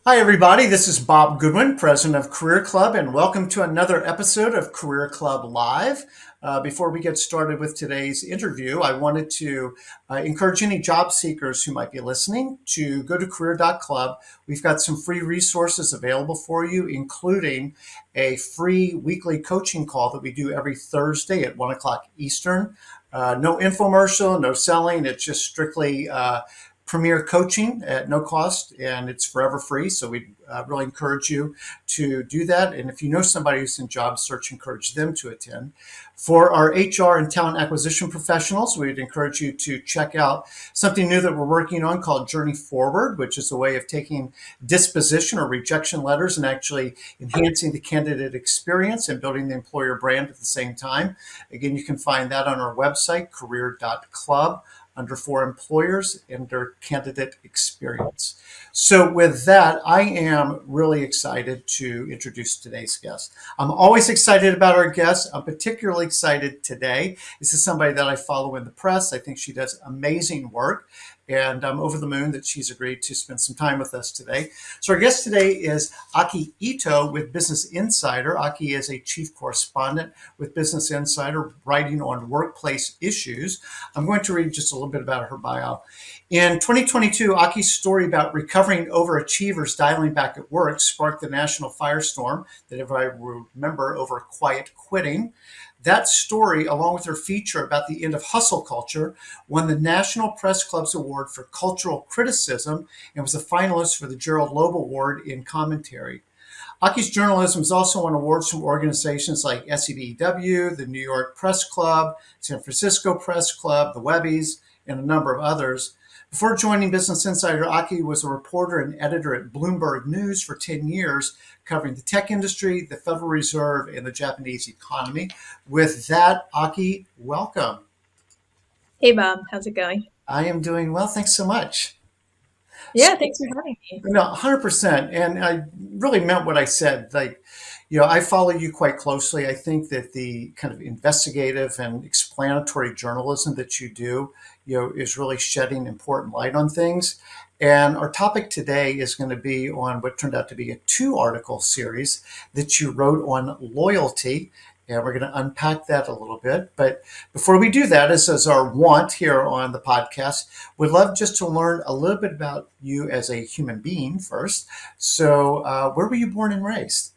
Hi, everybody. This is Bob Goodwin, president of Career Club, and welcome to another episode of Career Club Live. Before we get started with today's interview, I wanted to encourage any job seekers who might be listening to go to career.club. We've got some free resources available for you, including a free weekly coaching call that we do every Thursday at 1 o'clock Eastern. No infomercial, no selling. It's just strictly premier coaching at no cost, and it's forever free. So we really encourage you to do that. And if you know somebody who's in job search, encourage them to attend. For our HR and talent acquisition professionals, we'd encourage you to check out something new that we're working on called Journey Forward, which is a way of taking disposition or rejection letters and actually enhancing the candidate experience and building the employer brand at the same time. Again, you can find that on our website, career.club, under for employers, under candidate experience. So with that, I am really excited to introduce today's guest. I'm always excited about our guests. I'm particularly excited today. This is somebody that I follow in the press. I think she does amazing work, and I'm over the moon that she's agreed to spend some time with us today. So our guest today is Aki Ito with Business Insider. Aki is a chief correspondent with Business Insider, writing on workplace issues. I'm going to read just a little bit about her bio. In 2022, Aki's story about recovering overachievers dialing back at work sparked the national firestorm that, if I remember, over quiet quitting. That story, along with her feature about the end of hustle culture, won the National Press Club's Award for Cultural Criticism and was a finalist for the Gerald Loeb Award in commentary. Aki's journalism has also won awards from organizations like SEBEW, the New York Press Club, San Francisco Press Club, the Webbies, and a number of others. Before joining Business Insider, Aki was a reporter and editor at Bloomberg News for 10 years, covering the tech industry, the Federal Reserve, and the Japanese economy. With that, Aki, welcome. Hey Bob, how's it going? I am doing well. Thanks so much. Yeah, thanks for having me. No, 100%. And I really meant what I said. I follow you quite closely. I think that the kind of investigative and explanatory journalism that you do, is really shedding important light on things. And our topic today is going to be on what turned out to be a 2-article series that you wrote on loyalty. And we're going to unpack that a little bit. But before we do that, as is our want here on the podcast, we'd love just to learn a little bit about you as a human being first. So, where were you born and raised?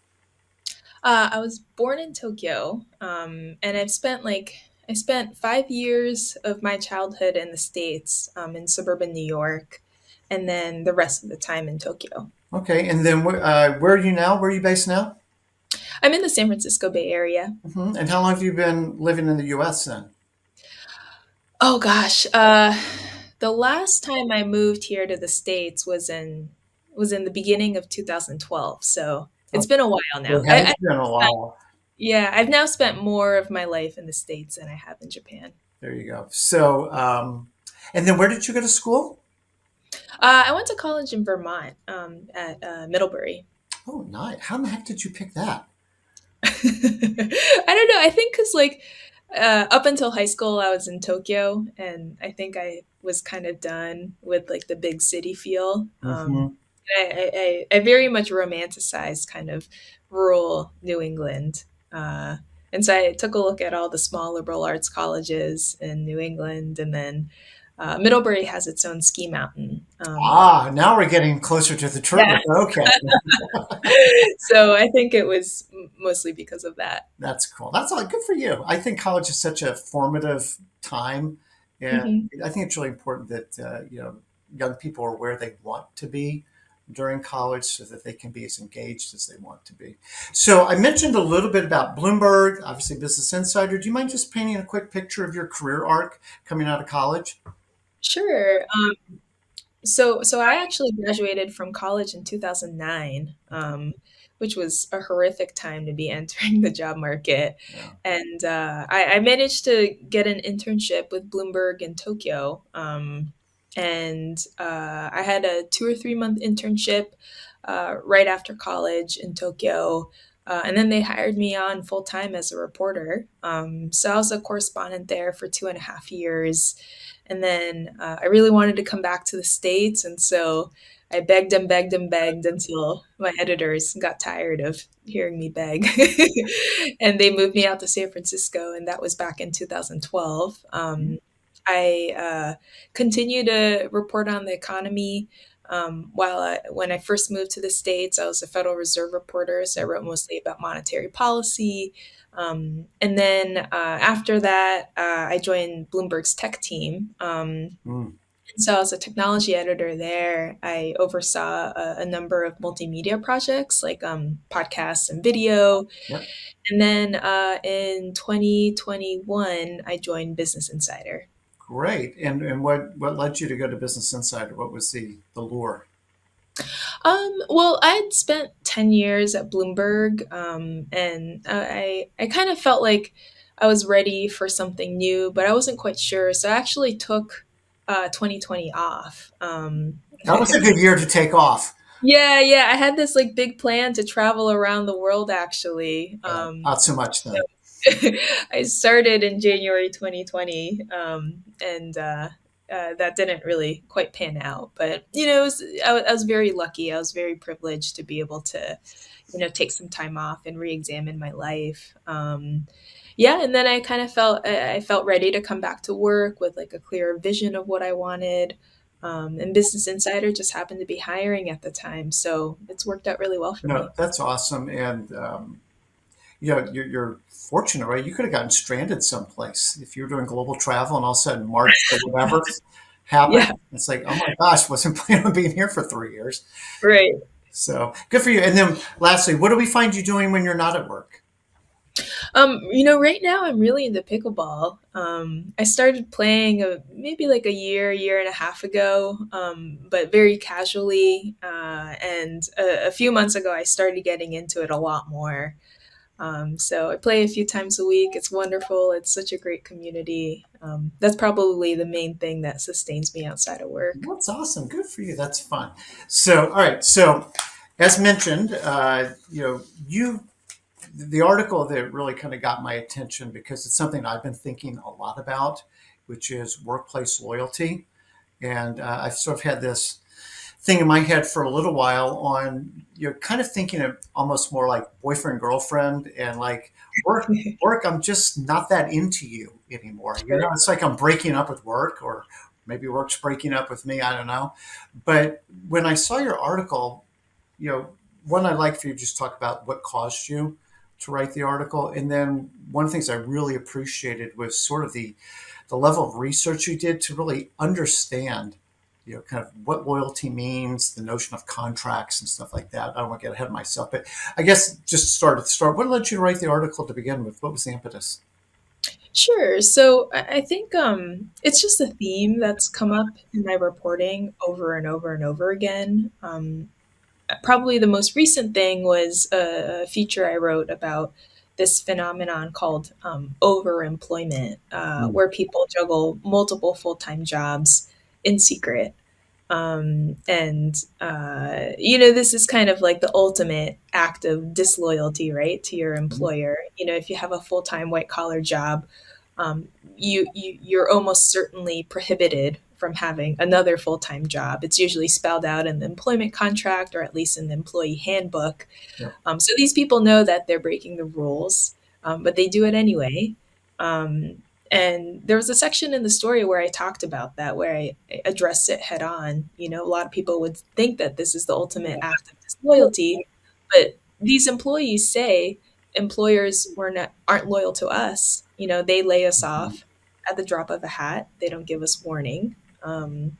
I was born in Tokyo, and I spent 5 years of my childhood in the States, in suburban New York, and then the rest of the time in Tokyo. Okay, and then where are you now? Where are you based now? I'm in the San Francisco Bay Area. And how long have you been living in the U.S. then? Oh gosh, the last time I moved here to the States was in the beginning of 2012, so it's Oh, been a while now. it has been a while. Yeah, I've now spent more of my life in the States than I have in Japan. There you go. So, and then where did you go to school? I went to college in Vermont, at Middlebury. Oh, nice. How in the heck did you pick that? I don't know. I think because up until high school, I was in Tokyo, and I think I was kind of done with like the big city feel. Hmm. I very much romanticized kind of rural New England. And so I took a look at all the small liberal arts colleges in New England, and then Middlebury has its own ski mountain. Now we're getting closer to the truth. Yeah. Okay. So I think it was mostly because of that. That's cool. That's all good for you. I think college is such a formative time, and Mhm. I think it's really important that young people are where they want to be during college, so that they can be as engaged as they want to be. So I mentioned a little bit about Bloomberg, obviously Business Insider. Do you mind just painting a quick picture of your career arc coming out of college? Sure. So I actually graduated from college in 2009, which was a horrific time to be entering the job market. Yeah. And I managed to get an internship with Bloomberg in Tokyo. And I had a 2 or 3 month internship right after college in Tokyo. And then they hired me on full time as a reporter. So I was a correspondent there for 2.5 years. And then I really wanted to come back to the States. And so I begged and begged and begged until my editors got tired of hearing me beg. And they moved me out to San Francisco. And that was back in 2012. I continue to report on the economy. When I first moved to the States, I was a Federal Reserve reporter, so I wrote mostly about monetary policy. And then after that, I joined Bloomberg's tech team. Mm, So I was a technology editor there. I oversaw a number of multimedia projects like podcasts and video. yep. And then in 2021, I joined Business Insider. Great. And what led you to go to Business Insider? What was the lure? Well, I'd spent 10 years at Bloomberg, and I kind of felt like I was ready for something new, but I wasn't quite sure. So I actually took 2020 off. That was a good year to take off. Yeah, yeah, I had this like big plan to travel around the world actually. Not so much then. I started in January 2020, and that didn't really quite pan out. But I was very lucky. I was very privileged to be able to, take some time off and re-examine my life. Yeah, and then I kind of I felt ready to come back to work with like a clearer vision of what I wanted. And Business Insider just happened to be hiring at the time, so it's worked out really well for No, me. that's awesome. And you're fortunate, right? You could have gotten stranded someplace if you were doing global travel, and all of a sudden March or whatever happened. Yeah, It's like, oh my gosh, wasn't planning on being here for 3 years. right. So good for you. And then lastly, what do we find you doing when you're not at work? Right now I'm really into pickleball. I started playing maybe like a year and a half ago, but very casually. And a few months ago, I started getting into it a lot more. So I play a few times a week. It's wonderful. It's such a great community. That's probably the main thing that sustains me outside of work. That's awesome. Good for you. That's fun. So, all right. So, as mentioned, you the article that really kind of got my attention because it's something I've been thinking a lot about, which is workplace loyalty. And I've sort of had this thing in my head for a little while on you're kind of thinking of almost more like boyfriend girlfriend and like work I'm just not that into you anymore. Sure. It's like I'm breaking up with work, or maybe work's breaking up with me, I don't know. But when I saw your article, you know one, I'd like for you to just talk about what caused you to write the article, and then one of the things I really appreciated was sort of the level of research you did to really understand, kind of what loyalty means, the notion of contracts and stuff like that. I don't want to get ahead of myself, but I guess just start. What led you to write the article to begin with? What was the impetus? Sure. So I think it's just a theme that's come up in my reporting over and over and over again. Probably the most recent thing was a feature I wrote about this phenomenon called overemployment, Mm, where people juggle multiple full time jobs in secret. This is kind of like the ultimate act of disloyalty, right, to your mm, employer. If you have a full time white collar job, you're almost certainly prohibited from having another full time job. It's usually spelled out in the employment contract or at least in the employee handbook. yeah. So these people know that they're breaking the rules, but they do it anyway. Um, and there was a section in the story where I talked about that, where I addressed it head on. A lot of people would think that this is the ultimate act of disloyalty, but these employees say employers aren't loyal to us. They lay us Mhm. off at the drop of a hat. They don't give us warning, and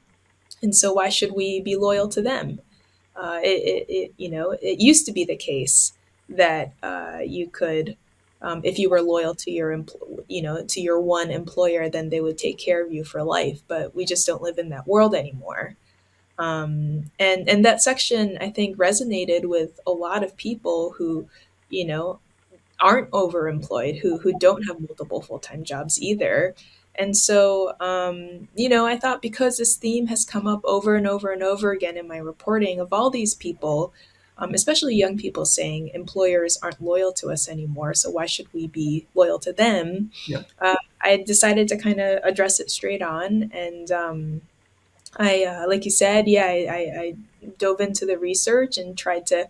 so why should we be loyal to them? It used to be the case that you could, if you were loyal to to your one employer, then they would take care of you for life. But we just don't live in that world anymore. And that section, I think, resonated with a lot of people who, you know, aren't overemployed, who don't have multiple full-time jobs either. And so, I thought because this theme has come up over and over and over again in my reporting of all these people, especially young people saying employers aren't loyal to us anymore, so why should we be loyal to them? Yeah. I decided to kind of address it straight on, and like you said, yeah, I dove into the research and tried to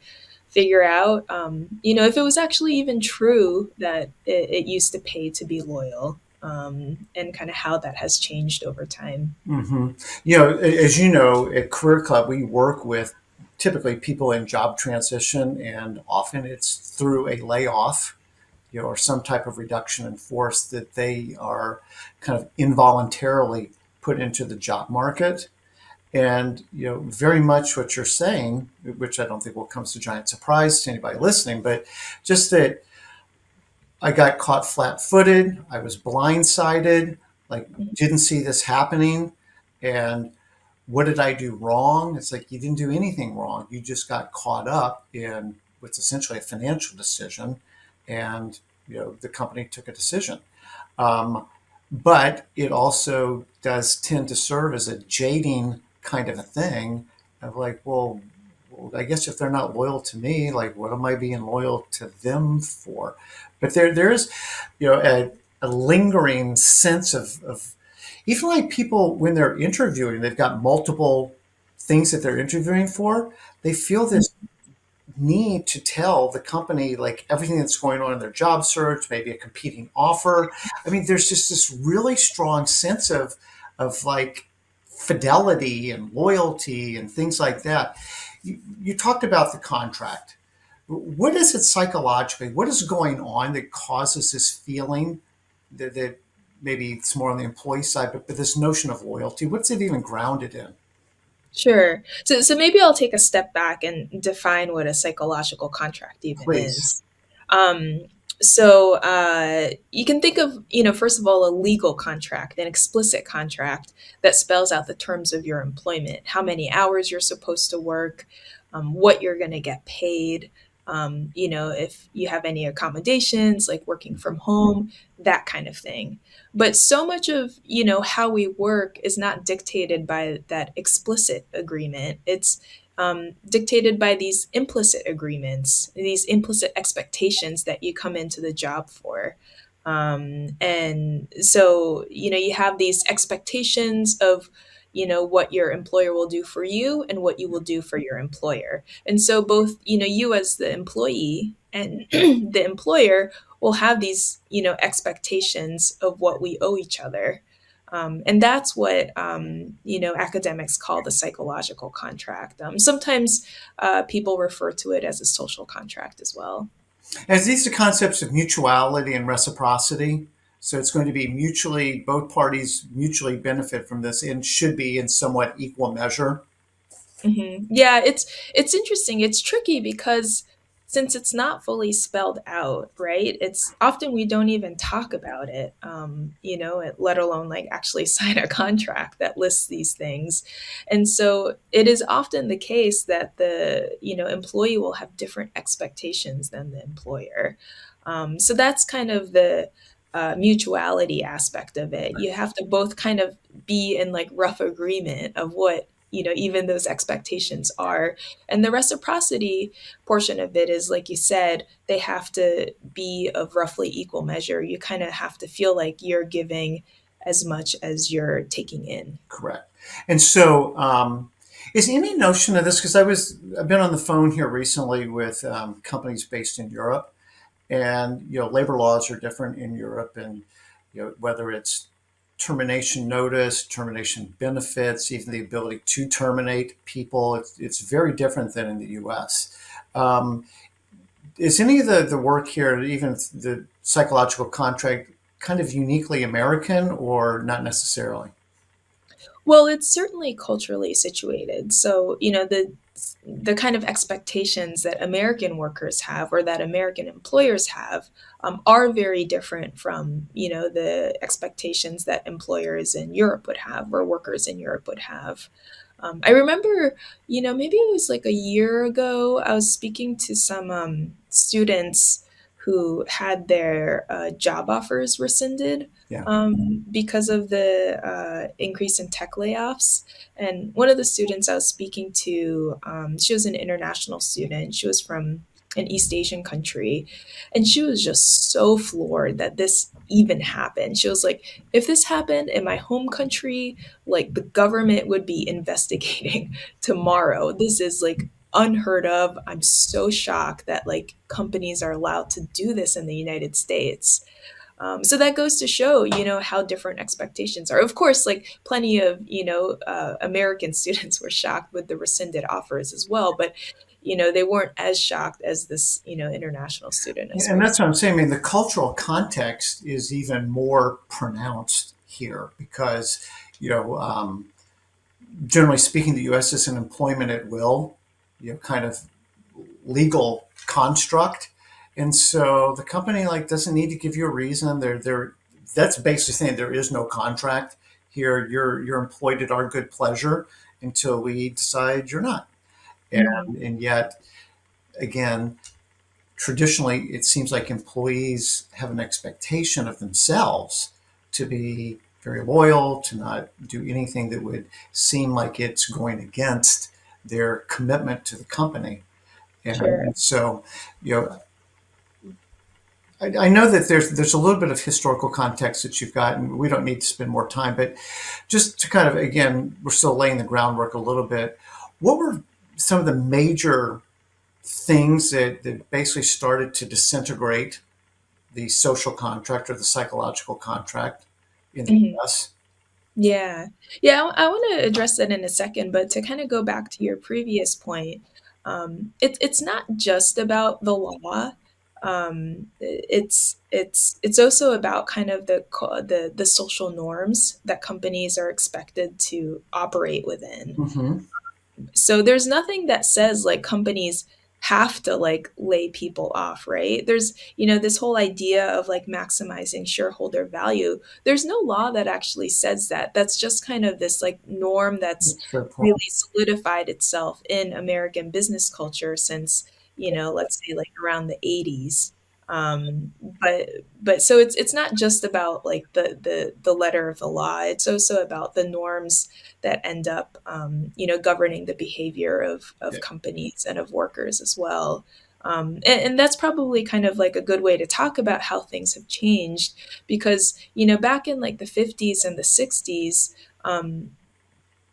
figure out, if it was actually even true that it used to pay to be loyal, and kind of how that has changed over time. hmm You know, as you know, at Career Club, we work with typically people in job transition, and often it's through a layoff, or some type of reduction in force that they are kind of involuntarily put into the job market. And very much what you're saying, which I don't think will come as a giant surprise to anybody listening, but just that I got caught flat-footed, I was blindsided, like didn't see this happening, and what did I do wrong? It's like you didn't do anything wrong. You just got caught up in what's essentially a financial decision, and the company took a decision. Um, but it also does tend to serve as a jading kind of a thing of like, well, I guess if they're not loyal to me, like, what am I being loyal to them for? But there's, a lingering sense of even like people when they're interviewing, they've got multiple things that they're interviewing for. They feel this need to tell the company like everything that's going on in their job search, maybe a competing offer. I mean, there's just this really strong sense of like fidelity and loyalty and things like that. You talked about the contract. What is it psychologically? What is going on that causes this feeling that maybe it's more on the employee side, but this notion of loyalty, what's it even grounded in? Sure. So maybe I'll take a step back and define what a psychological contract even Please. is. Um, so you can think of, first of all, a legal contract, an explicit contract that spells out the terms of your employment, how many hours you're supposed to work, what you're going to get paid, if you have any accommodations like working from home, that kind of thing. But so much of, how we work is not dictated by that explicit agreement. It's dictated by these implicit agreements, these implicit expectations that you come into the job for. And so, you have these expectations of, what your employer will do for you and what you will do for your employer. And so both, you as the employee and the employer will have these, expectations of what we owe each other. And that's what, academics call the psychological contract. Sometimes people refer to it as a social contract as well. As these are concepts of mutuality and reciprocity, so it's going to be mutually, both parties mutually benefit from this and should be in somewhat equal measure. Yeah, it's interesting. It's tricky because since it's not fully spelled out, right? It's often we don't even talk about it, let alone like actually sign a contract that lists these things. And so it is often the case that the employee will have different expectations than the employer. So that's kind of the mutuality aspect of it. You have to both kind of be in like rough agreement of what even those expectations are. And the reciprocity portion of it is, like you said, they have to be of roughly equal measure. You kind of have to feel like you're giving as much as you're taking in. Correct. And so, is any notion of this? Because I've been on the phone here recently with companies based in Europe, and labor laws are different in Europe, and whether it's termination notice, termination benefits, even the ability to terminate people, it's very different than in the U.S. Um, is any of the work here, even the psychological contract, kind of uniquely American or not necessarily? Well, it's certainly culturally situated. So, the kind of expectations that American workers have or that American employers have are very different from, the expectations that employers in Europe would have or workers in Europe would have. I remember, maybe it was like a year ago, I was speaking to some students who had their job offers rescinded Yeah. because of the increase in tech layoffs. And one of the students I was speaking to, she was an international student. She was from an East Asian country. And she was just so floored that this even happened. She was like, if this happened in my home country, like the government would be investigating tomorrow. This is like unheard of. I'm so shocked that like companies are allowed to do this in the United States. So that goes to show, how different expectations are. Of course, like plenty of, American students were shocked with the rescinded offers as well, but, they weren't as shocked as this, international student I And spoke to. that's what I'm saying. I mean, the cultural context is even more pronounced here because, you know, um, generally speaking, the U.S. is an employment at will, kind of legal construct, and so the company like doesn't need to give you a reason. They're that's basically saying there is no contract here. You're employed at our good pleasure until we decide you're not. Mhm. And yet again, traditionally, it seems like employees have an expectation of themselves to be very loyal, to not do anything that would seem like it's going against their commitment to the company. Sure. And so, you know, I know that there's a little bit of historical context that you've got, and we don't need to spend more time, but just to kind of again, we're still laying the groundwork a little bit. What were some of the major things that basically started to disintegrate the social contract or the psychological contract in the Mhm. US? Yeah. Yeah, I want to address that in a second, but to kind of go back to your previous point, it's not just about the law. It's also about kind of the social norms that companies are expected to operate within. Hmm. So there's nothing that says like companies have to like lay people off, right? There's, this whole idea of like maximizing shareholder value. There's no law that actually says that. That's just kind of this like norm that's That's a fair point. really solidified itself in American business culture since, let's say like around the 80s. But so it's not just about like the letter of the law. It's also about the norms that end up, governing the behavior of Yeah. companies and of workers as well. And that's probably kind of like a good way to talk about how things have changed because, back in like the 50s and the 60s,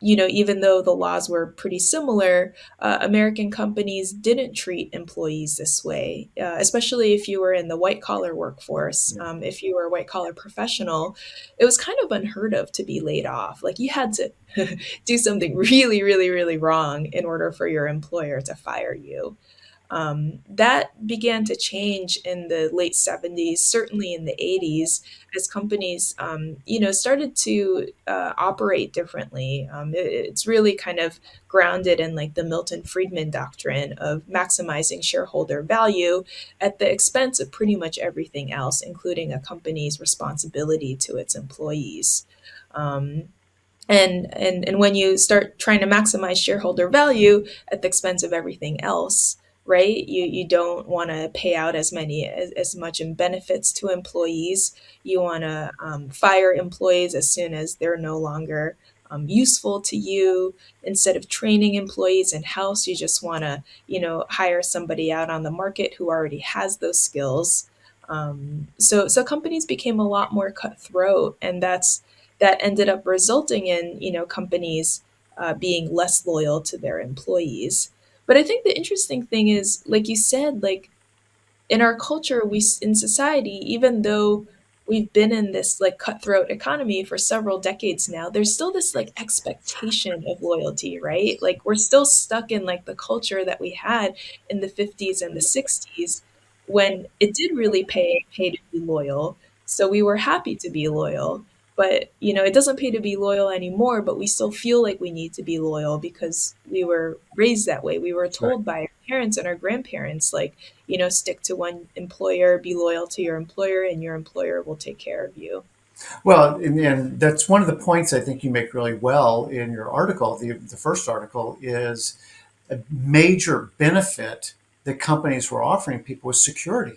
even though the laws were pretty similar, American companies didn't treat employees this way, especially if you were in the white collar workforce. Yeah. If you were a white collar professional, it was kind of unheard of to be laid off. Like you had to do something really, really, really wrong in order for your employer to fire you. That began to change in the late 70s, certainly in the 80s, as companies, started to operate differently. It's really kind of grounded in like the Milton Friedman doctrine of maximizing shareholder value at the expense of pretty much everything else, including a company's responsibility to its employees. Um, and when you start trying to maximize shareholder value at the expense of everything else, right, you don't want to pay out as much in benefits to employees. You want to fire employees as soon as they're no longer useful to you. Instead of training employees in house, you just want to hire somebody out on the market who already has those skills. So companies became a lot more cutthroat, and that ended up resulting in companies being less loyal to their employees. But I think the interesting thing is, like you said, like in our culture, we in society, even though we've been in this like cutthroat economy for several decades now, there's still this like expectation of loyalty, right? Like we're still stuck in like the culture that we had in the 50s and the 60s when it did really pay to be loyal. So we were happy to be loyal. But it doesn't pay to be loyal anymore, but we still feel like we need to be loyal because we were raised that way. We were That's right. told by our parents and our grandparents, like, stick to one employer, be loyal to your employer, and your employer will take care of you. Well, and that's one of the points I think you make really well in your article. The first article is a major benefit that companies were offering people was security.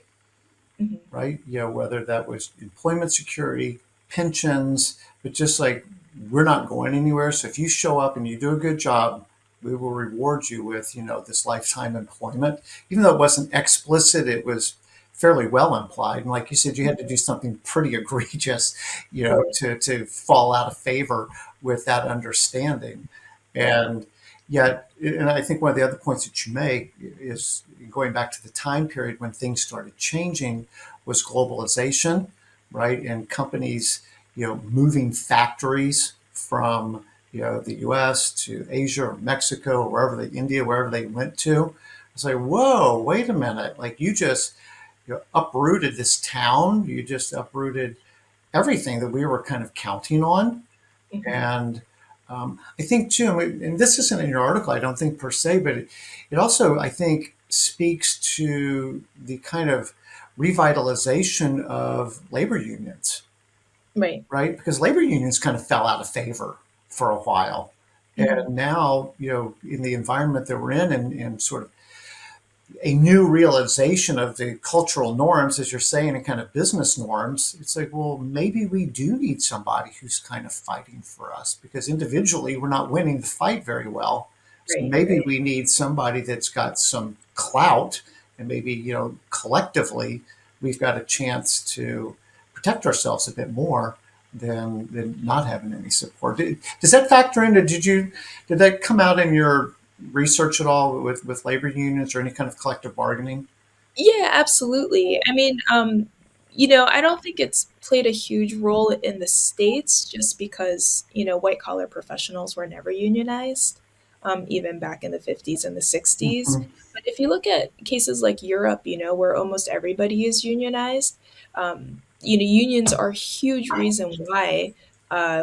Mhm. right? Whether that was employment security, pensions, but just like we're not going anywhere. So if you show up and you do a good job, we will reward you with, this lifetime employment. Even though it wasn't explicit, it was fairly well implied. And like you said, you had to do something pretty egregious, Right. to fall out of favor with that understanding. Right. And yet, and I think one of the other points that you make is going back to the time period when things started changing was globalization, right? And companies, moving factories from, the US to Asia or Mexico or India, wherever they went to. It's like, whoa, wait a minute. Like you just uprooted this town. You just uprooted everything that we were kind of counting on. Mhm. And I think too, and this isn't in your article, I don't think per se, but it also, I think, speaks to the kind of revitalization of labor unions, Right. right? Because labor unions kind of fell out of favor for a while. Mhm. And now, in the environment that we're in and sort of a new realization of the cultural norms, as you're saying, and kind of business norms, it's like, well, maybe we do need somebody who's kind of fighting for us because individually we're not winning the fight very well. So Right. maybe Right. we need somebody that's got some clout, and maybe, collectively we've got a chance to protect ourselves a bit more than not having any support. Does that factor into, did that come out in your research at all with labor unions or any kind of collective bargaining? Yeah, absolutely. I mean, I don't think it's played a huge role in the States just because, white collar professionals were never unionized, even back in the 50s and the 60s. Mhm. But if you look at cases like Europe, where almost everybody is unionized, unions are a huge reason why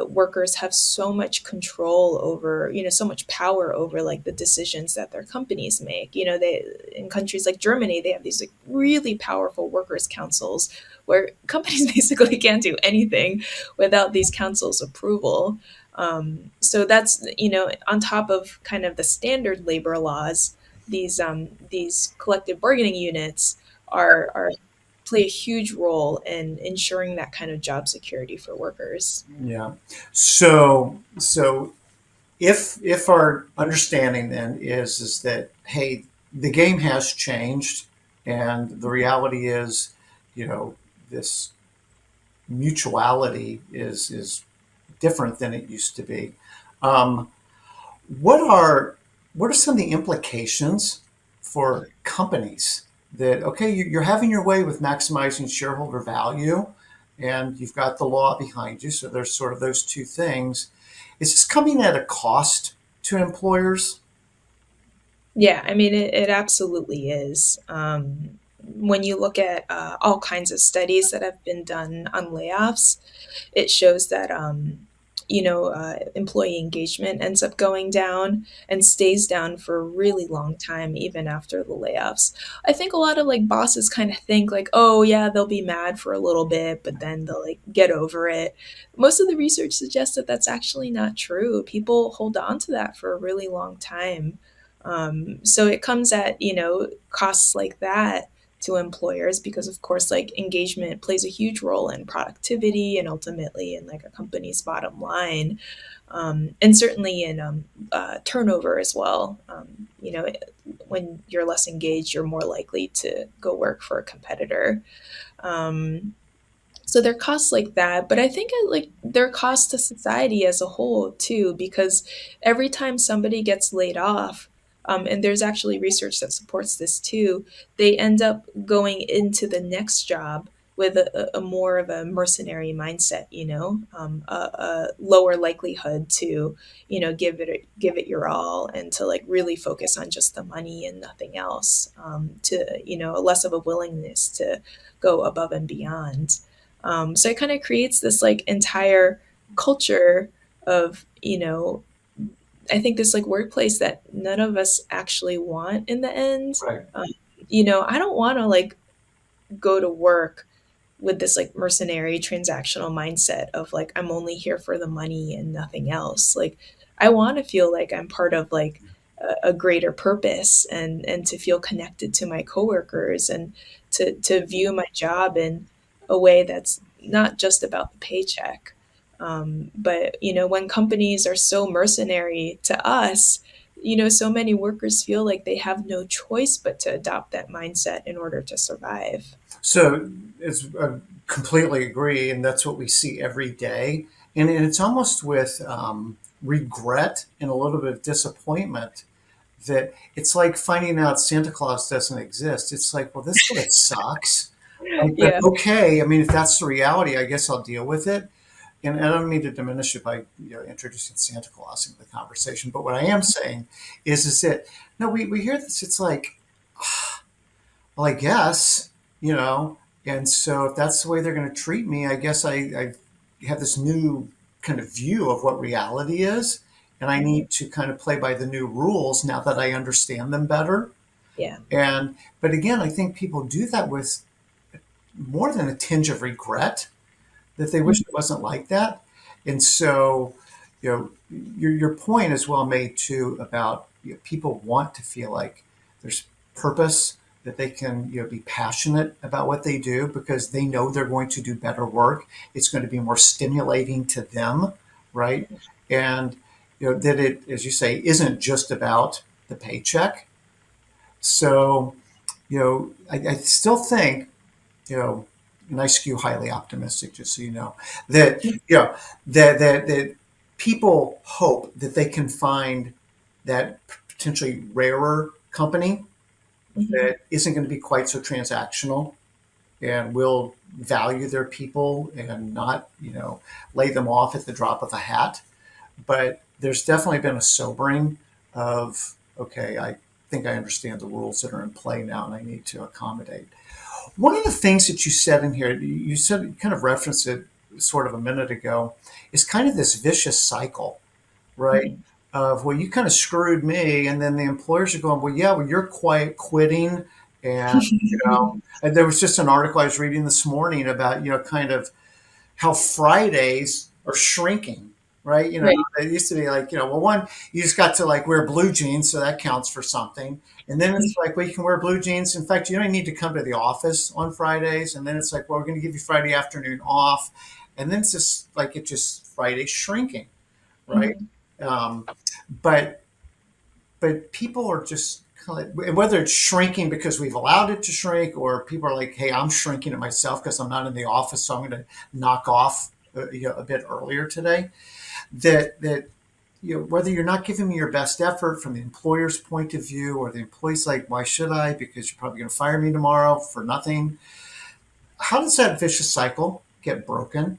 workers have so much control over, so much power over like the decisions that their companies make. They in countries like Germany, they have these like really powerful workers' councils where companies basically can't do anything without these councils' approval. So that's on top of kind of the standard labor laws, these collective bargaining units are play a huge role in ensuring that kind of job security for workers. Yeah. So if our understanding then is that, hey, the game has changed, and the reality is, this mutuality is different than it used to be. Um, What are what are some of the implications for companies that, okay, you're having your way with maximizing shareholder value, and you've got the law behind you, so there's sort of those two things. Is this coming at a cost to employers? Yeah, I mean, it absolutely is. When you look at all kinds of studies that have been done on layoffs, it shows that employee engagement ends up going down and stays down for a really long time even after the layoffs. I think a lot of like bosses kind of think like, oh yeah, they'll be mad for a little bit, but then they'll like get over it. Most of the research suggests that that's actually not true. People hold on to that for a really long time. So it comes at costs like that to employers because of course like engagement plays a huge role in productivity and ultimately in like a company's bottom line, and certainly in turnover as well. When you're less engaged, you're more likely to go work for a competitor. um, so there are costs like that, but I think like there are costs to society as a whole too, because every time somebody gets laid off, and there's actually research that supports this too, they end up going into the next job with a more of a mercenary mindset, a lower likelihood to, give it your all and to like really focus on just the money and nothing else, to, less of a willingness to go above and beyond. So it kind of creates this like entire culture of, I think this like workplace that none of us actually want in the end. Right. Um, I don't want to like go to work with this like mercenary transactional mindset of like I'm only here for the money and nothing else. Like I want to feel like I'm part of like a greater purpose, and to feel connected to my coworkers, and to view my job in a way that's not just about the paycheck. But when companies are so mercenary to us, so many workers feel like they have no choice but to adopt that mindset in order to survive. So I completely agree, and that's what we see every day. And it's almost with regret and a little bit of disappointment that it's like finding out Santa Claus doesn't exist. It's like, well, this sort of sucks. Like, but Yeah. okay, I mean, if that's the reality, I guess I'll deal with it. And I don't mean to diminish it by introducing Santa Claus into the conversation, but what I am saying is that no, we hear this. It's like, well, I guess, you know, and so if that's the way they're going to treat me, I guess I have this new kind of view of what reality is, and I Mhm. need to kind of play by the new rules now that I understand them better. Yeah. And but again, I think people do that with more than a tinge of regret that they wish Mhm. it wasn't like that. And so, your point is well made too about people want to feel like there's purpose, that they can be passionate about what they do because they know they're going to do better work. It's going to be more stimulating to them, right? And that it, as you say, isn't just about the paycheck. So, I still think you know, and I skew highly optimistic, just so you know, that that people hope that they can find that potentially rarer company Mhm. that isn't going to be quite so transactional and will value their people and not, lay them off at the drop of a hat. But there's definitely been a sobering of, okay, I think I understand the rules that are in play now and I need to accommodate. One of the things that you said in here, you said, you kind of referenced it sort of a minute ago, is kind of this vicious cycle, right? Mhm. Of, well, you kind of screwed me, and then the employers are going, well, yeah, well, you're quiet quitting, and and there was just an article I was reading this morning about, kind of how Fridays are shrinking, right? Right. It used to be like, well, one, you just got to like wear blue jeans, so that counts for something. And then it's like, well, you can wear blue jeans. In fact, you don't need to come to the office on Fridays. And then it's like, well, we're going to give you Friday afternoon off. And then it's just like, it just Friday shrinking, right? Mhm. Um, but people are just kind of, whether it's shrinking because we've allowed it to shrink, or people are like, hey, I'm shrinking it myself because I'm not in the office, so I'm going to knock off a bit earlier today. That whether you're not giving me your best effort from the employer's point of view, or the employee's like, why should I? Because you're probably going to fire me tomorrow for nothing. How does that vicious cycle get broken?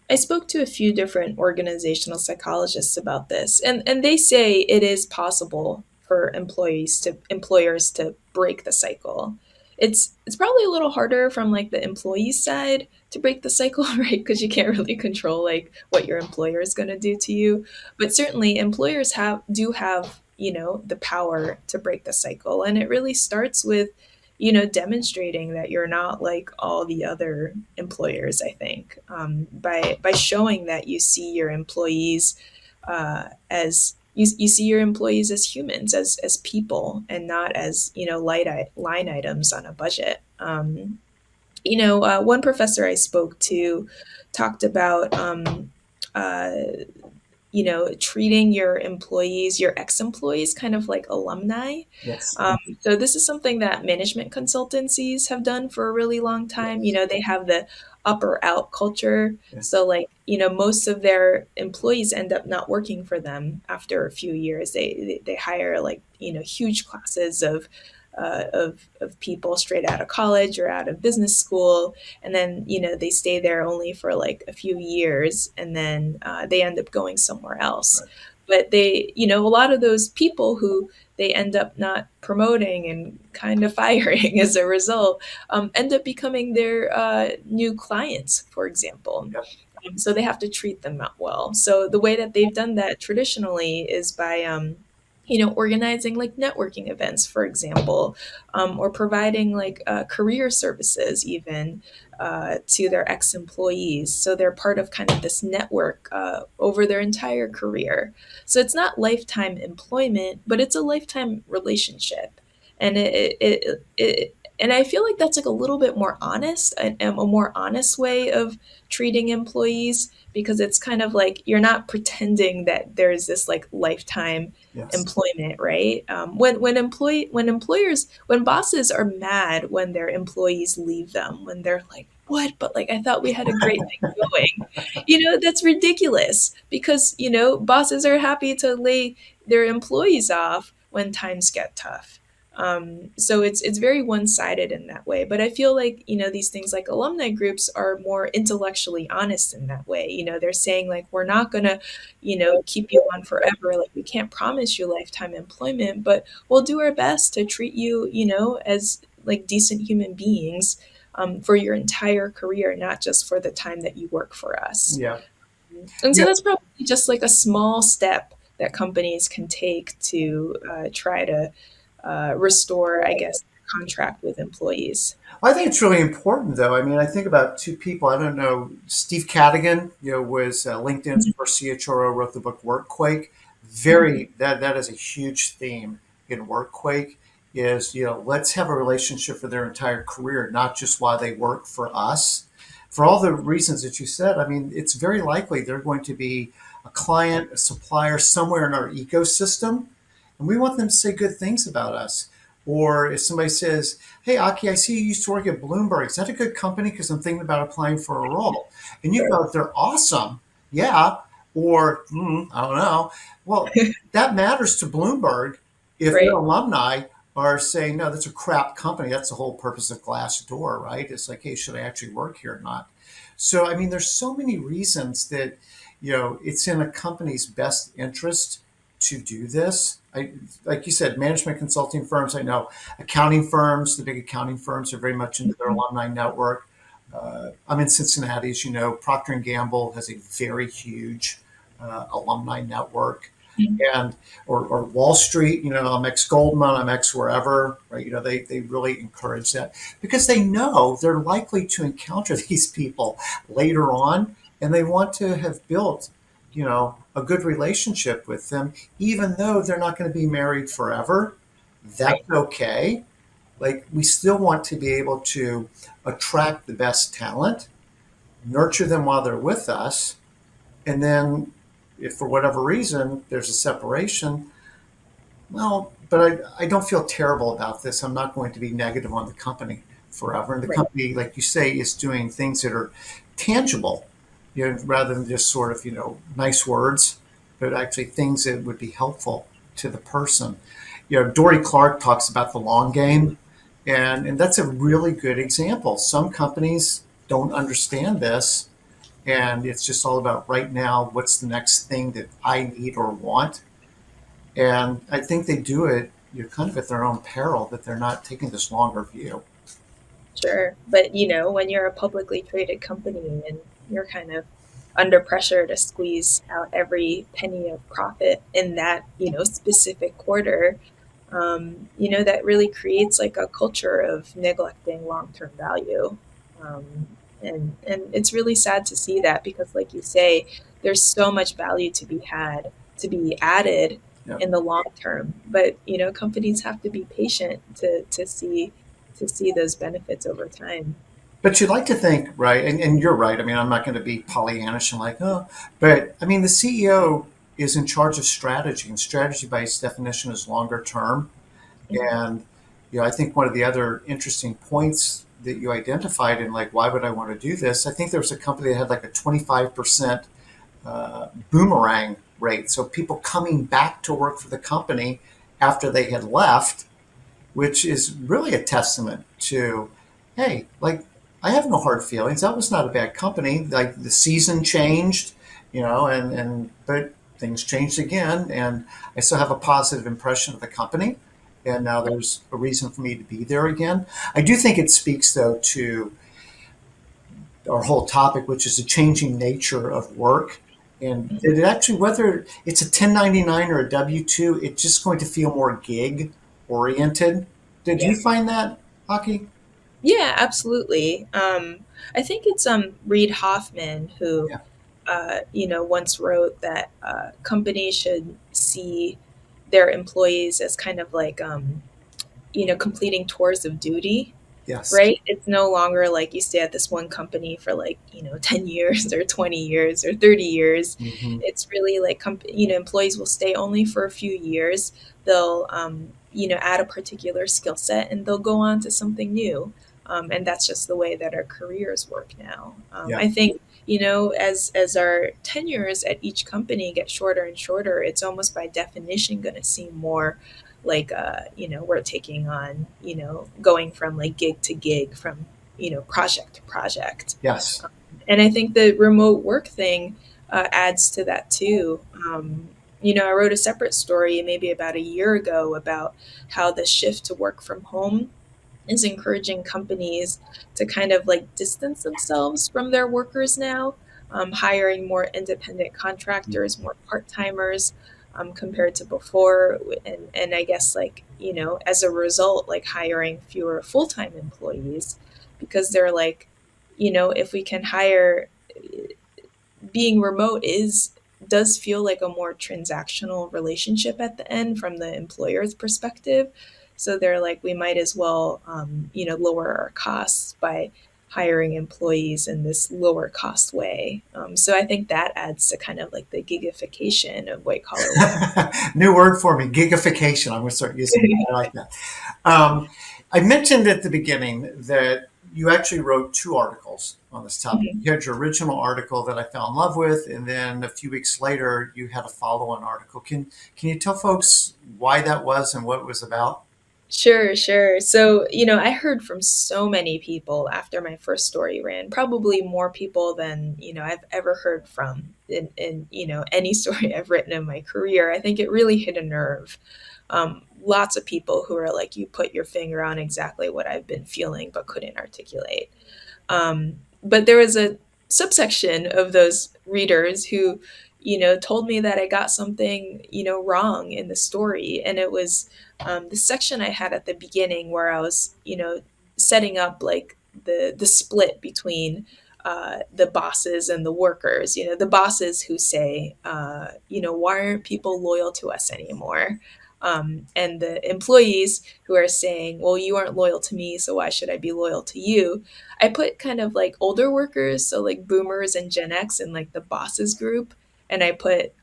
I spoke to a few different organizational psychologists about this, and they say it is possible for employers to break the cycle. It's probably a little harder from like the employee side to break the cycle, right? Because you can't really control like what your employer is going to do to you. But certainly employers have the power to break the cycle, and it really starts with demonstrating that you're not like all the other employers. I think by showing that you see your employees as you see your employees as humans, as people, and not as line items on a budget. One professor I spoke to talked about uh, treating your employees, your ex-employees, kind of like alumni. Yes. So this is something that management consultancies have done for a really long time. Yes. They have the up or out culture. Yeah. So like, most of their employees end up not working for them after a few years. They hire like, huge classes of people straight out of college or out of business school, and then they stay there only for like a few years, and then they end up going somewhere else. Right. But a lot of those people who they end up not promoting and kind of firing as a result, end up becoming their new clients, for example. Yep. So they have to treat them well. So the way that they've done that traditionally is by organizing like networking events, for example, or providing like career services even to their ex-employees. So they're part of kind of this network over their entire career. So it's not lifetime employment, but it's a lifetime relationship. And and I feel like that's like a little bit more honest, a more honest way of treating employees, because it's kind of like you're not pretending that there's this like lifetime Yes. employment, right? When bosses are mad when their employees leave them, when they're like, "What? But like I thought we had a great thing going," that's ridiculous, because bosses are happy to lay their employees off when times get tough. So it's very one sided in that way. But I feel like these things like alumni groups are more intellectually honest in that way. They're saying like we're not gonna keep you on forever. Like we can't promise you lifetime employment, but we'll do our best to treat you as like decent human beings for your entire career, not just for the time that you work for us. Yeah. And so Yeah. that's probably just like a small step that companies can take to try to restore, I guess, contract with employees. Well, I think it's really important, though. I mean, I think about two people. I don't know. Steve Cadigan, was LinkedIn's first CHRO, wrote the book Workquake. Mhm. That is a huge theme in Workquake. Is let's have a relationship for their entire career, not just while they work for us. For all the reasons that you said, I mean, it's very likely they're going to be a client, a supplier somewhere in our ecosystem, and we want them to say good things about us. Or if somebody says, "Hey, Aki, I see you used to work at Bloomberg. Is that a good company? Because I'm thinking about applying for a role." And you go, "They're awesome." Yeah. Or, I don't know. Well, that matters to Bloomberg if their Right. alumni are saying, "No, that's a crap company." That's the whole purpose of Glassdoor, right? It's like, "Hey, should I actually work here or not?" So, I mean, there's so many reasons that, it's in a company's best interest to do this. Like you said, management consulting firms, I know accounting firms, the big accounting firms are very much into their alumni network. I'm in Cincinnati, as you know. Procter and Gamble has a very huge alumni network, Mhm. and or Wall Street. I'm ex Goldman, I'm ex wherever, right? They really encourage that because they know they're likely to encounter these people later on, and they want to have built, a good relationship with them, even though they're not going to be married forever. Right. That's okay. Like we still want to be able to attract the best talent, nurture them while they're with us, and then if for whatever reason there's a separation, well, but I don't feel terrible about this. I'm not going to be negative on the company forever. And the Right. company, like you say, is doing things that are tangible, rather than just sort of, nice words, but actually things that would be helpful to the person. Dory Clark talks about the long game, and that's a really good example. Some companies don't understand this, and it's just all about right now, what's the next thing that I need or want. And I think they do it, kind of at their own peril, that they're not taking this longer view. Sure. But when you're a publicly traded company and you're kind of under pressure to squeeze out every penny of profit in that, specific quarter, that really creates like a culture of neglecting long-term value. And it's really sad to see that, because like you say, there's so much value to be had, to be added Yeah. in the long term. But companies have to be patient to see those benefits over time. But you'd like to think, right? And you're right. I mean, I'm not going to be Pollyannish and like, oh, but I mean, the CEO is in charge of strategy, and strategy by its definition is longer term. Mhm. And, I think one of the other interesting points that you identified in like, why would I want to do this? I think there was a company that had like a 25% boomerang rate. So people coming back to work for the company after they had left, which is really a testament to, hey, like I have no hard feelings. That was not a bad company. Like the season changed, and but things changed again, and I still have a positive impression of the company. And now there's a reason for me to be there again. I do think it speaks though to our whole topic, which is the changing nature of work And that it actually, whether it's a 1099 or a W-2, it's just going to feel more gig oriented. Did Yeah. you find that, Aki? Yeah, absolutely. I think it's Reid Hoffman who Yeah. once wrote that companies should see their employees as kind of like completing tours of duty, Yes. right? It's no longer like you stay at this one company for like, 10 years or 20 years or 30 years. Hmm. It's really like, employees will stay only for a few years. They'll, add a particular skill set and they'll go on to something new. And that's just the way that our careers work now. Yeah. I think, as our tenures at each company get shorter and shorter, it's almost by definition going to seem more like we're taking on going from like gig to gig, from project to project. Yes. And I think the remote work thing adds to that too. I wrote a separate story maybe about a year ago about how the shift to work from home is encouraging companies to kind of like distance themselves from their workers now, hiring more independent contractors, more part timers, compared to before. And I guess, like, as a result, like hiring fewer full time employees because they're like, if we can hire, being remote does feel like a more transactional relationship at the end from the employer's perspective. So they're like, we might as well, lower our costs by hiring employees in this lower cost way. So I think that adds to kind of like the gigification of white collar work. New word for me, gigification. I'm going to start using that. I like that. Um, I mentioned at the beginning that you actually wrote two articles on this topic. Mhm. You had your original article that I fell in love with, and then a few weeks later, you had a follow-on article. Can you tell folks why that was and what it was about? Sure, sure. So, I heard from so many people after my first story ran, probably more people than, I've ever heard from in any story I've written in my career. I think it really hit a nerve. Lots of people who are like, you put your finger on exactly what I've been feeling but couldn't articulate. But there was a subsection of those readers who, told me that I got something, wrong in the story. And it was the section I had at the beginning where I was, setting up like the split between the bosses and the workers. The bosses who say, why aren't people loyal to us anymore? And the employees who are saying, well, you aren't loyal to me, so why should I be loyal to you? I put kind of like older workers, so like boomers and Gen X in like the bosses group. And I put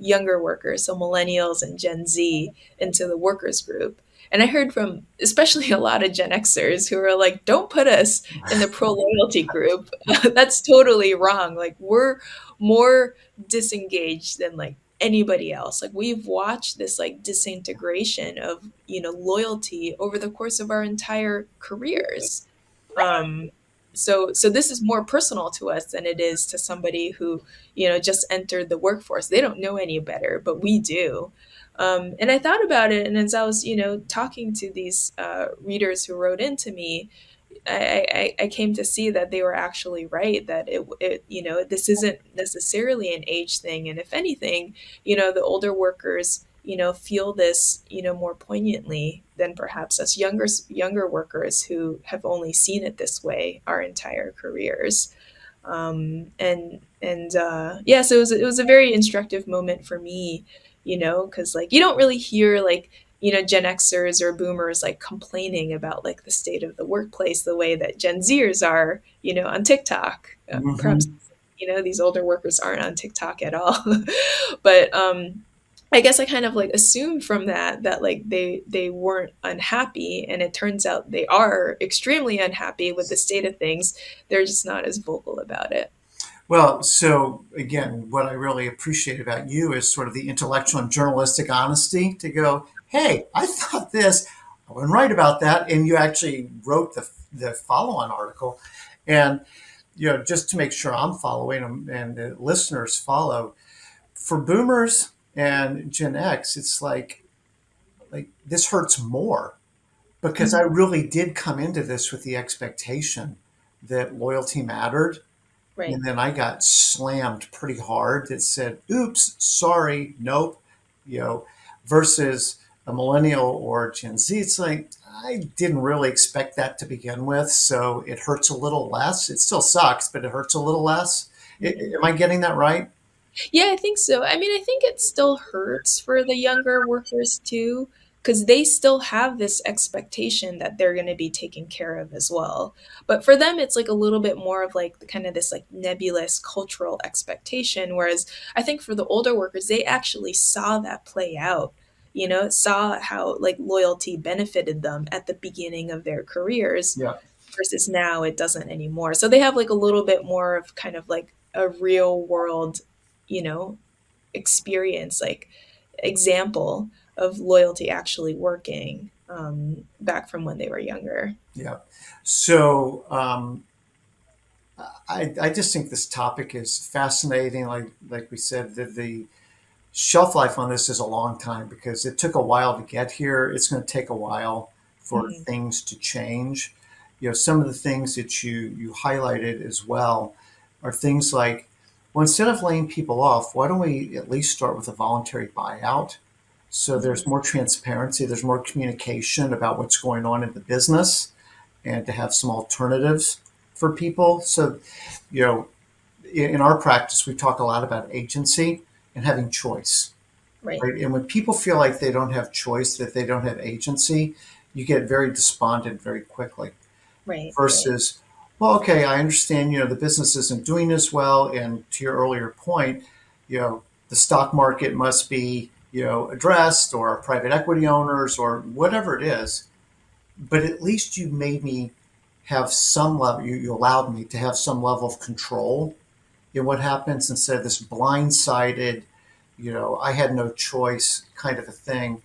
younger workers, so millennials and Gen Z, into the workers group. And I heard from especially a lot of Gen Xers who are like, don't put us in the pro loyalty group. That's totally wrong. Like, we're more disengaged than like anybody else. Like, we've watched this like disintegration of, loyalty over the course of our entire careers. Um, so this is more personal to us than it is to somebody who, just entered the workforce. They don't know any better, but we do. And I thought about it, and as I was, talking to these readers who wrote into me, I came to see that they were actually right, that this isn't necessarily an age thing. And if anything, the older workers, feel this, more poignantly than perhaps us younger workers who have only seen it this way our entire careers. Yeah, so it was a very instructive moment for me, because like you don't really hear like Gen Xers or Boomers like complaining about like the state of the workplace the way that Gen Zers are, on TikTok. Perhaps Hmm. these older workers aren't on TikTok at all, but I guess I kind of like assumed from that like they weren't unhappy, and it turns out they are extremely unhappy with the state of things. They're just not as vocal about it. Well, so again, what I really appreciate about you is sort of the intellectual and journalistic honesty to go, hey, I thought this, I wasn't right about that. And you actually wrote the follow on article. And, just to make sure I'm following them and the listeners follow, for boomers and Gen X, it's like this hurts more because I Mhm. really did come into this with the expectation that loyalty mattered Right. And then I got slammed pretty hard that said, oops, sorry, nope, you know, versus a millennial or Gen Z. It's like, I didn't really expect that to begin with. So it hurts a little less. It still sucks, but it hurts a little less. Mhm. Am I getting that right? Yeah, I think so. I mean, I think it still hurts for the younger workers too, because they still have this expectation that they're going to be taken care of as well. But for them, it's like a little bit more of like the kind of this like nebulous cultural expectation. Whereas I think for the older workers, they actually saw that play out, saw how like loyalty benefited them at the beginning of their careers Yeah. versus now it doesn't anymore. So they have like a little bit more of kind of like a real world, you know, experience, like example of loyalty actually working back from when they were younger. Yeah. So I just think this topic is fascinating. Like we said, the shelf life on this is a long time because it took a while to get here. It's going to take a while for Mhm. things to change. Some of the things that you highlighted as well are things like, well, instead of laying people off, why don't we at least start with a voluntary buyout? So there's Mhm. more transparency, there's more communication about what's going on in the business, and to have some alternatives for people. So, you know, in our practice, we talk a lot about agency and having choice, Right. right? And when people feel like they don't have choice, that they don't have agency, you get very despondent very quickly. Right. Right. Versus, well, okay, I understand, the business isn't doing as well. And to your earlier point, the stock market must be, addressed, or private equity owners, or whatever it is. But at least you made me have some level, you allowed me to have some level of control in what happens instead of this blindsided, I had no choice kind of a thing.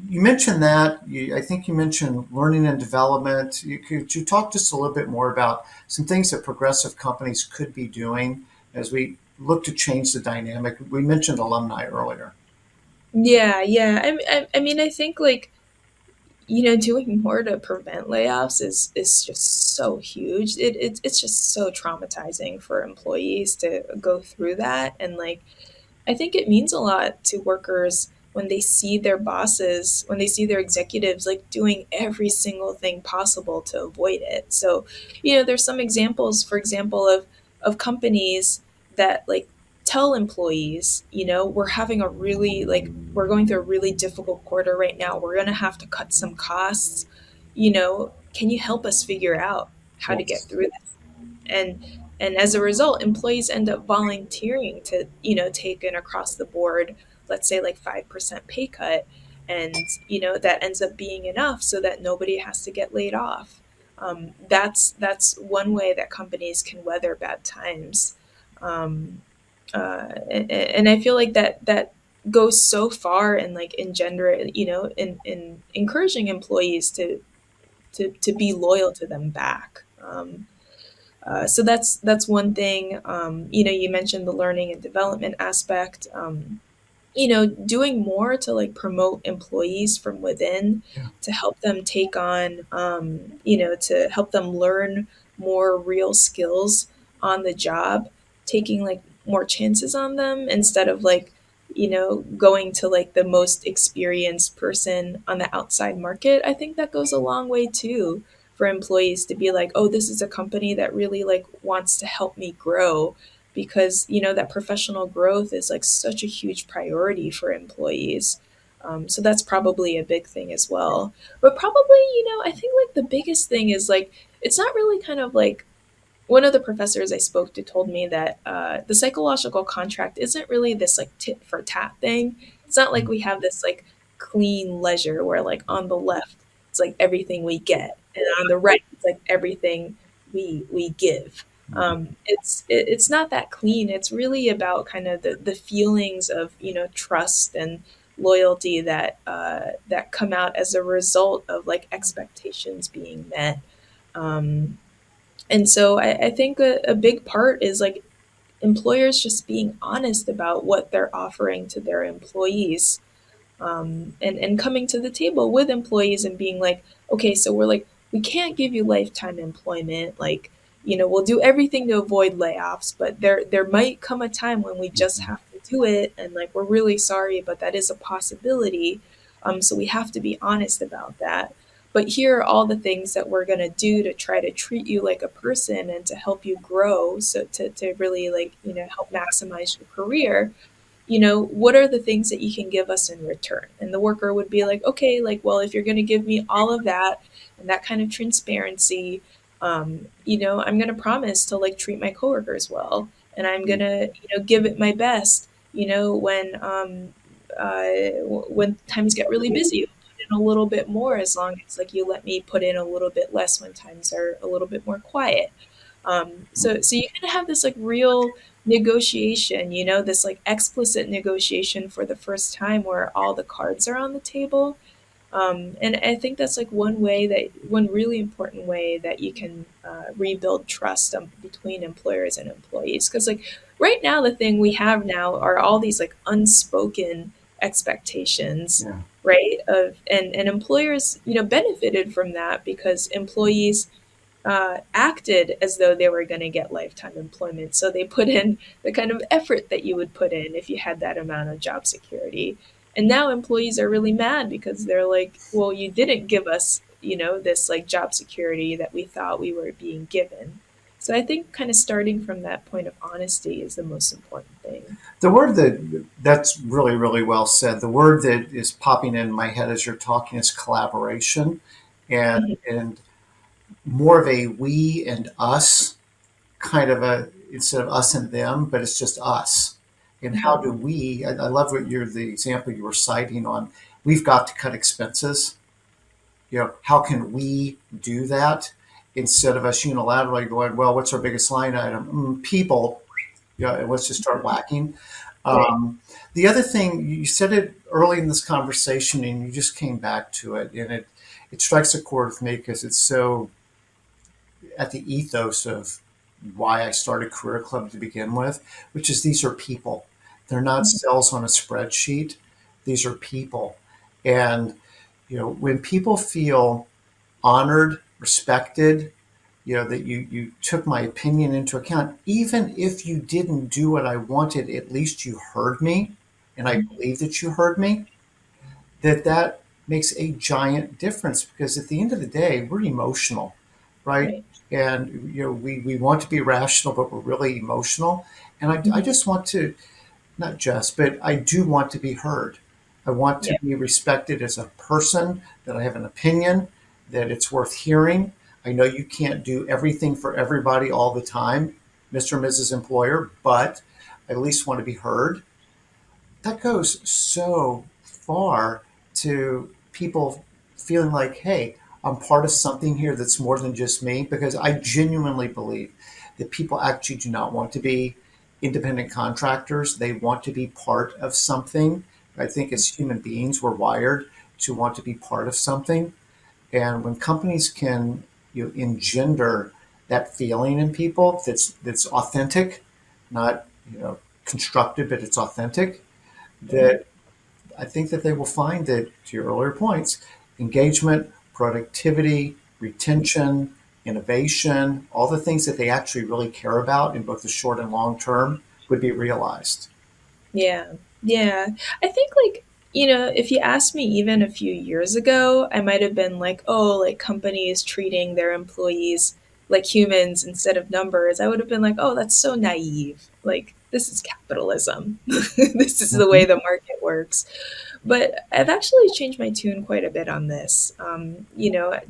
You mentioned that. I think you mentioned learning and development. Could you talk just a little bit more about some things that progressive companies could be doing as we look to change the dynamic? We mentioned alumni earlier. Yeah. Yeah. I mean, I think like, doing more to prevent layoffs is just so huge. It's just so traumatizing for employees to go through that. And like, I think it means a lot to workers when they see their bosses, when they see their executives like doing every single thing possible to avoid it. So, there's some examples, for example, of companies that like tell employees, we're having a really like we're going through a really difficult quarter right now. We're going to have to cut some costs. Can you help us figure out how to get Yes. through this? and and as a result, employees end up volunteering to take an across the board, let's say like 5% pay cut, and that ends up being enough so that nobody has to get laid off. That's one way that companies can weather bad times. Um, uh, and, and I feel like that goes so far in like engender in encouraging employees to be loyal to them back. So that's one thing. You mentioned the learning and development aspect. Doing more to like promote employees from within Yeah. to help them take on, to help them learn more real skills on the job, taking like more chances on them instead of like, going to like the most experienced person on the outside market. I think that goes a long way too for employees to be like, oh, this is a company that really like wants to help me grow, because that professional growth is like such a huge priority for employees. So that's probably a big thing as well. But probably, I think like the biggest thing is like it's not really kind of like one of the professors I spoke to told me that the psychological contract isn't really this like tit for tat thing. It's not like we have this like clean ledger where like on the left it's like everything we get, and on the right it's like everything we give. It's not that clean. It's really about kind of the feelings of trust and loyalty that come out as a result of like expectations being met. Um, and so I think a big part is like employers just being honest about what they're offering to their employees, and coming to the table with employees and being like, okay, so we're like, we can't give you lifetime employment. Like, we'll do everything to avoid layoffs, but there might come a time when we just have to do it, and like we're really sorry, but that is a possibility. So we have to be honest about that. But here are all the things that we're going to do to try to treat you like a person and to help you grow, so to really, like, help maximize your career. What are the things that you can give us in return? And the worker would be like, okay, like, well, if you're going to give me all of that and that kind of transparency, I'm going to promise to like treat my coworkers well. And I'm going to, give it my best, when times get really busy, I'll put in a little bit more, as long as like you let me put in a little bit less when times are a little bit more quiet. So you kind of have this like real negotiation, this like explicit negotiation for the first time, where all the cards are on the table. And I think that's like one really important way that you can rebuild trust between employers and employees. Because like right now, the thing we have now are all these like unspoken expectations, Yeah. right? And employers, benefited from that because employees acted as though they were going to get lifetime employment. So they put in the kind of effort that you would put in if you had that amount of job security. And now employees are really mad because they're like, well, you didn't give us, this like job security that we thought we were being given. So I think kind of starting from that point of honesty is the most important thing. The word that's really, really well said. The word that is popping in my head as you're talking is collaboration, and Mhm. and more of a we and us kind of a, instead of us and them, but it's just us. And how Mhm. do we? I love what you're the example you were citing on. We've got to cut expenses. How can we do that instead of us unilaterally going, well, what's our biggest line item? People. And let's just start whacking. Right. The other thing, you said it early in this conversation, and you just came back to it, and it strikes a chord with me because it's so at the ethos of why I started Career Club to begin with, which is these are people. They're not Mhm. cells on a spreadsheet. These are people. And, when people feel honored, respected, that you took my opinion into account, even if you didn't do what I wanted, at least you heard me. And I Mhm. believe that you heard me, that makes a giant difference because at the end of the day, we're emotional, right? Right. And we want to be rational, but we're really emotional. And I Mhm. just want to, not just, but I do want to be heard. I want to Yeah. be respected as a person, that I have an opinion, that it's worth hearing. I know you can't do everything for everybody all the time, Mr. and Mrs. Employer, but I at least want to be heard. That goes so far to people feeling like, hey, I'm part of something here that's more than just me, because I genuinely believe that people actually do not want to be independent contractors. They want to be part of something. I think as human beings, we're wired to want to be part of something. And when companies can engender that feeling in people that's authentic, not constructed, but it's authentic, Mhm. that I think that they will find that, to your earlier points, engagement, productivity, retention, innovation, all the things that they actually really care about in both the short and long term would be realized. Yeah. Yeah. I think like, if you asked me even a few years ago, I might have been like, oh, like companies treating their employees like humans instead of numbers. I would have been like, oh, that's so naive. Like, this is capitalism. This is the way Mhm. the market works. But I've actually changed my tune quite a bit on this.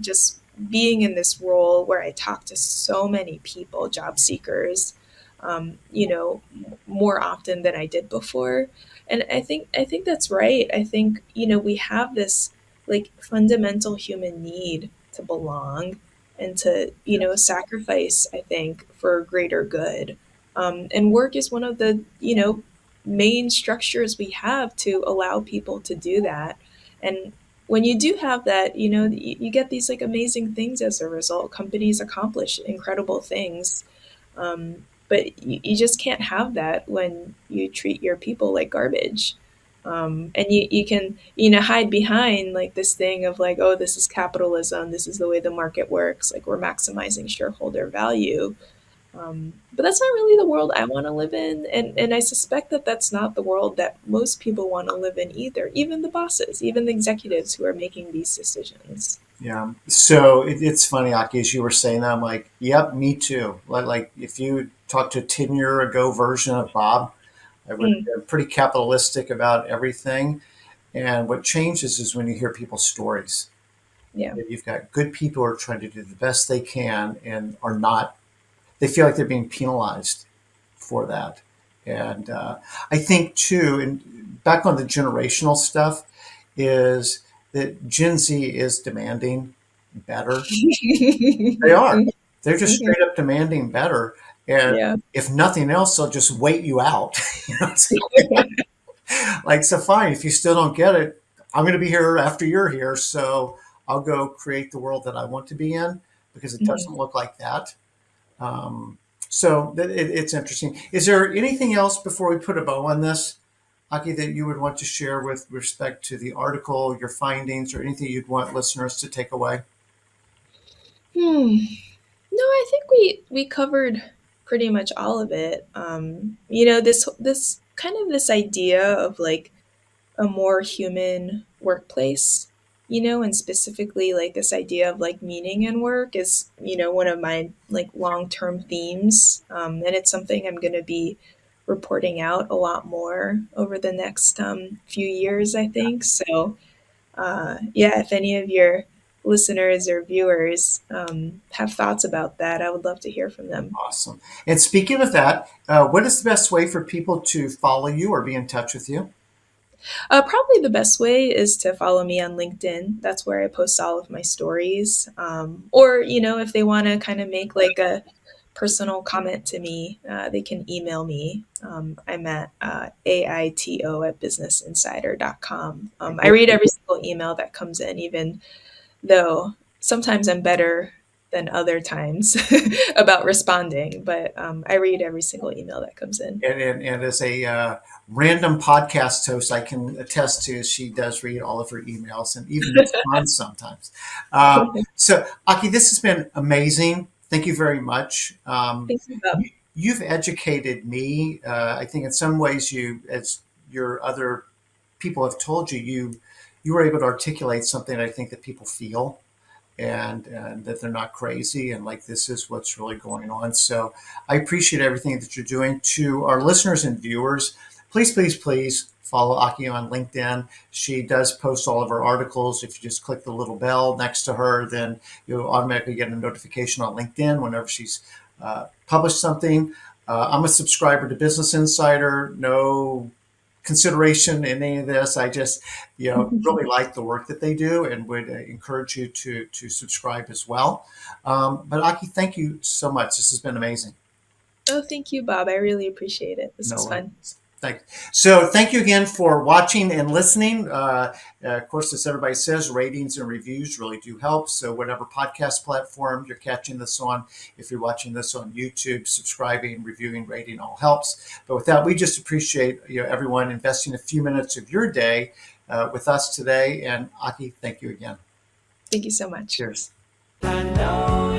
Just being in this role where I talk to so many people, job seekers, more often than I did before. And I think that's right. I think, we have this like fundamental human need to belong and to, sacrifice, I think, for greater good. And work is one of the, main structures we have to allow people to do that. And when you do have that, you get these like amazing things as a result. Companies accomplish incredible things. But you just can't have that when you treat your people like garbage. And you can, hide behind like this thing of like, oh, this is capitalism, this is the way the market works, like we're maximizing shareholder value. But that's not really the world I want to live in, and I suspect that that's not the world that most people want to live in either. Even the bosses, even the executives who are making these decisions. Yeah. So it's funny, Aki, as you were saying that, I'm like, yep, me too. Like if you talk to a 10-year ago version of Bob, I would Mm, be pretty capitalistic about everything. And what changes is when you hear people's stories. yeah. You've got good people who are trying to do the best they can and are not, they feel like they're being penalized for that. And I think too, and back on the generational stuff, is that Gen Z is demanding better. They are. They're just Mhm. straight up demanding better. And Yeah. if nothing else, they'll just wait you out. So, like, so fine, if you still don't get it, I'm going to be here after you're here. So I'll go create the world that I want to be in because it Mhm. doesn't look like that. Um, so it's interesting. Is there anything else before we put a bow on this, Aki, that you would want to share with respect to the article, your findings, or anything you'd want listeners to take away? Hmm. No, I think we covered pretty much all of it. This kind of this idea of like a more human workplace, and specifically like this idea of like meaning in work is, one of my like long-term themes. And it's something I'm going to be reporting out a lot more over the next few years, I think. So, yeah, if any of your listeners or viewers have thoughts about that, I would love to hear from them. Awesome. And speaking of that, what is the best way for people to follow you or be in touch with you? Probably the best way is to follow me on LinkedIn. That's where I post all of my stories. Or, if they want to kind of make like a personal comment to me, they can email me. I'm at aito at businessinsider.com. I read every single email that comes in, even though sometimes I'm better than other times about responding, but I read every single email that comes in. And as a random podcast host, I can attest to she does read all of her emails and even responds sometimes. So, Aki, this has been amazing. Thank you very much. Thank you, Bob. You've educated me. I think in some ways, you, as your other people have told you, you were able to articulate something I think that people feel and that they're not crazy and like this is what's really going on. So I appreciate everything that you're doing. To our listeners and viewers, please, please, please follow Aki on LinkedIn. She does post all of her articles. If you just click the little bell next to her, then you'll automatically get a notification on LinkedIn whenever she's published something. I'm a subscriber to Business Insider. No consideration in any of this. I just, really like the work that they do and would encourage you to subscribe as well. But Aki, thank you so much. This has been amazing. Oh, thank you, Bob. I really appreciate it. This No was fun. worries. Thank So thank you again for watching and listening. Of course, as everybody says, ratings and reviews really do help. So whatever podcast platform you're catching this on, if you're watching this on YouTube, subscribing, reviewing, rating all helps. But with that, we just appreciate everyone investing a few minutes of your day with us today. And Aki, thank you again. Thank you so much. Cheers. I know